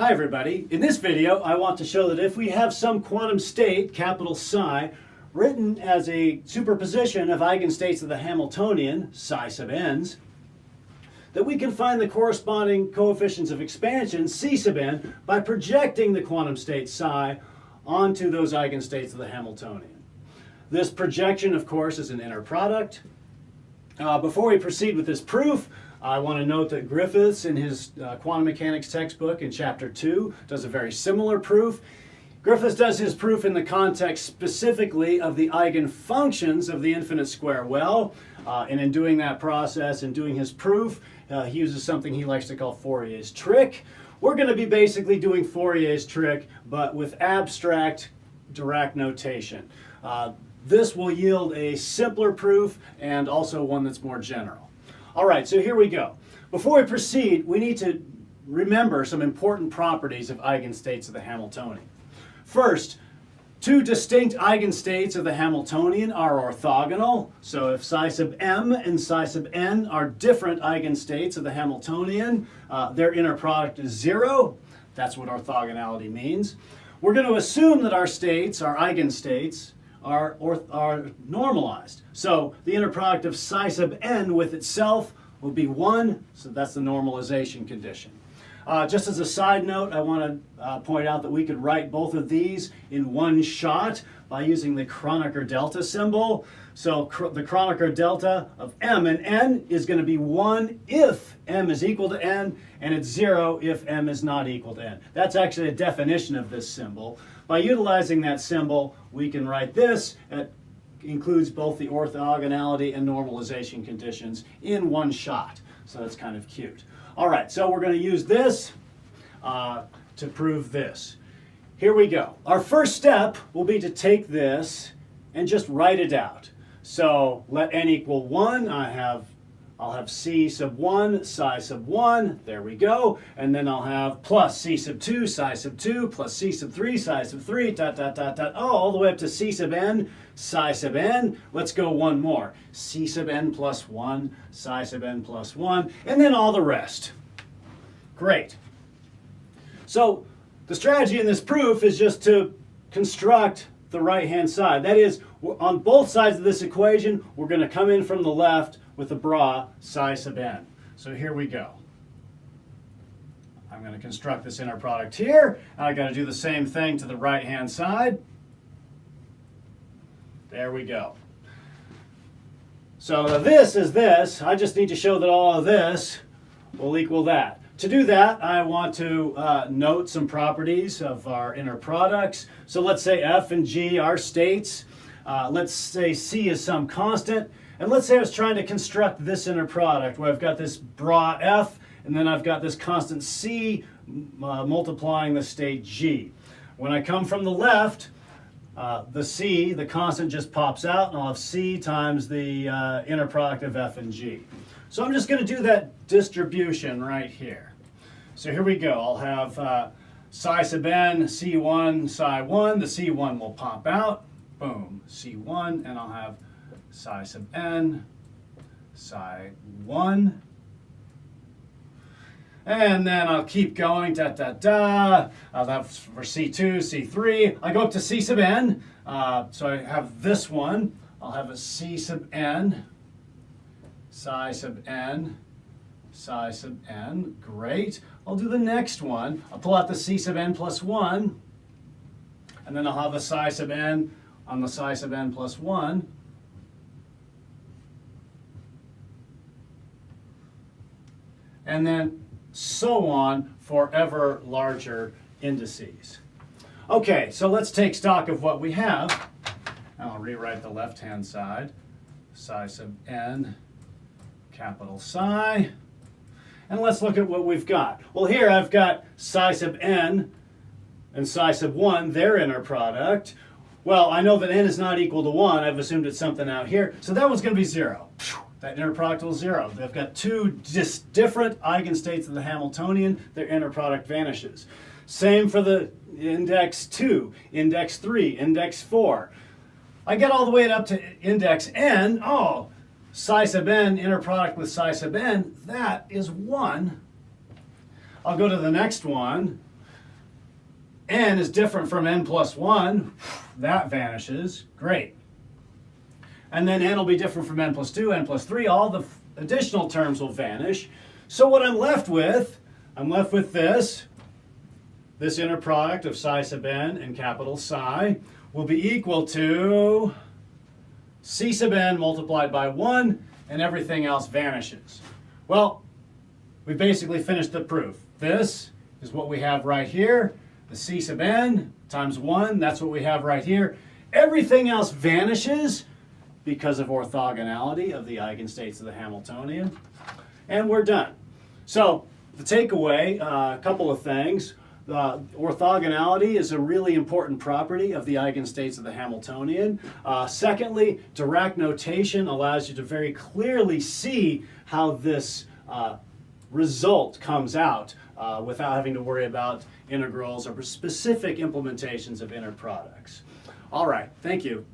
Hi everybody. In this video I want to show that if we have some quantum state, capital Psi, written as a superposition of eigenstates of the Hamiltonian, psi sub n's, that we can find the corresponding coefficients of expansion, c sub n, by projecting the quantum state psi onto those eigenstates of the Hamiltonian. This projection, of course, is an inner product. Before we proceed with this proof, I want to note that Griffiths, in his quantum mechanics textbook in chapter 2, does a very similar proof. Griffiths does his proof in the context specifically of the eigenfunctions of the infinite square well, and in doing that process and doing his proof, he uses something he likes to call Fourier's trick. We're going to be basically doing Fourier's trick, but with abstract Dirac notation. This will yield a simpler proof and also one that's more general. All right, so here we go. Before we proceed, we need to remember some important properties of eigenstates of the Hamiltonian. First, two distinct eigenstates of the Hamiltonian are orthogonal. So if psi sub m and psi sub n are different eigenstates of the Hamiltonian, their inner product is 0. That's what orthogonality means. We're going to assume that our states, our eigenstates, are normalized. So the inner product of psi sub n with itself will be 1, so that's the normalization condition. Just as a side note, I want to point out that we could write both of these in one shot by using the Kronecker delta symbol. So the Kronecker delta of m and n is going to be 1 if m is equal to n, and it's 0 if m is not equal to n. That's actually a definition of this symbol. By utilizing that symbol, we can write this. It includes both the orthogonality and normalization conditions in one shot. So that's kind of cute. All right, so we're going to use this to prove this. Here we go. Our first step will be to take this and just write it out. So let n equal 1. I'll have c sub 1, psi sub 1, there we go, and then I'll have plus c sub 2, psi sub 2, plus c sub 3, psi sub 3, all the way up to c sub n, psi sub n. Let's go one more. C sub n plus 1, psi sub n plus 1, and then all the rest. Great. So the strategy in this proof is just to construct the right-hand side. That is, on both sides of this equation, we're going to come in from the left with the bra psi sub n. So here we go. I'm going to construct this inner product here. I got to do the same thing to the right-hand side. There we go. So this is this. I just need to show that all of this will equal that. To do that, I want to note some properties of our inner products. So let's say f and g are states. Let's say c is some constant. And let's say I was trying to construct this inner product where I've got this bra f, and then I've got this constant c multiplying the state g. When I come from the left, the c, the constant, just pops out, and I'll have c times the inner product of f and g. So I'm just going to do that distribution right here. So here we go. I'll have psi sub n, c1, psi 1. The c1 will pop out. Boom, c1, and I'll have psi sub n, psi 1. And then I'll keep going, I'll have for c2, c3. I go up to c sub n, so I have this one. I'll have a c sub n, psi sub n, psi sub n. Great. I'll do the next one. I'll pull out the c sub n plus 1, and then I'll have a psi sub n on the psi sub n plus 1. And then so on for ever larger indices. Okay, so let's take stock of what we have. And I'll rewrite the left-hand side. Psi sub n, capital Psi. And let's look at what we've got. Well, here I've got psi sub n and psi sub 1, their inner product. Well, I know that n is not equal to 1. I've assumed it's something out here. So that one's going to be 0. That inner product will 0. They've got two different eigenstates of the Hamiltonian. Their inner product vanishes. Same for the index 2, index 3, index 4. I get all the way up to index n. Oh, psi sub n, inner product with psi sub n, that is 1. I'll go to the next one. n is different from n plus 1, that vanishes. Great. And then n will be different from n plus 2, n plus 3. All the additional terms will vanish. So what I'm left with this. This inner product of psi sub n and capital psi will be equal to c sub n multiplied by 1, and everything else vanishes. Well, we basically finished the proof. This is what we have right here. The c sub n times 1, that's what we have right here. Everything else vanishes because of orthogonality of the eigenstates of the Hamiltonian. And we're done. So the takeaway, a couple of things. Orthogonality is a really important property of the eigenstates of the Hamiltonian. Secondly, Dirac notation allows you to very clearly see how this result comes out without having to worry about integrals or specific implementations of inner products. All right, thank you.